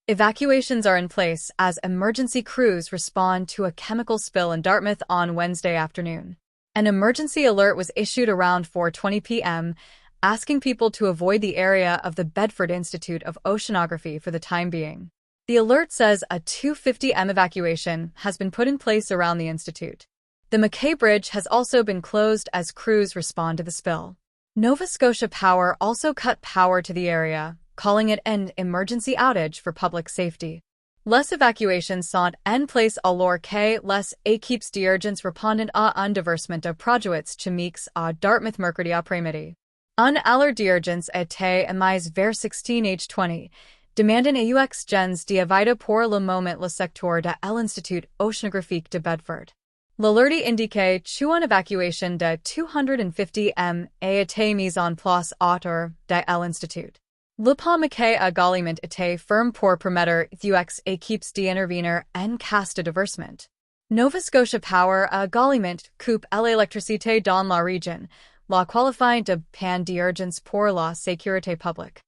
Evacuations are in place as emergency crews respond to a chemical spill in Dartmouth on Wednesday afternoon. An emergency alert was issued around 4:20 p.m., asking people to avoid the area of the Bedford Institute of Oceanography for the time being. The alert says a 2:50 m evacuation has been put in place around the institute. The Mackay Bridge has also been closed as crews respond to the spill. Nova Scotia Power also cut power to the area, calling it an emergency outage for public safety. Les évacuations sont en place alors que les équipes d'urgence répondent à un déversement de produits chimiques à Dartmouth mercredi après-midi. Un alerte d'urgence a été émise vers 16h20, demandant évacuations d'éviter pour le moment le secteur de l'Institut Oceanographique de Bedford. L'alerte indique qu'une évacuation de 250 m a été mise en place autour de l'Institut. Le pont Mackay a également été fermé pour permettre aux équipes d'intervenir en cas de déversement. Nova Scotia Power a également coupé l'électricité dans la région, la qualifying de panne d'urgence pour la sécurité publique.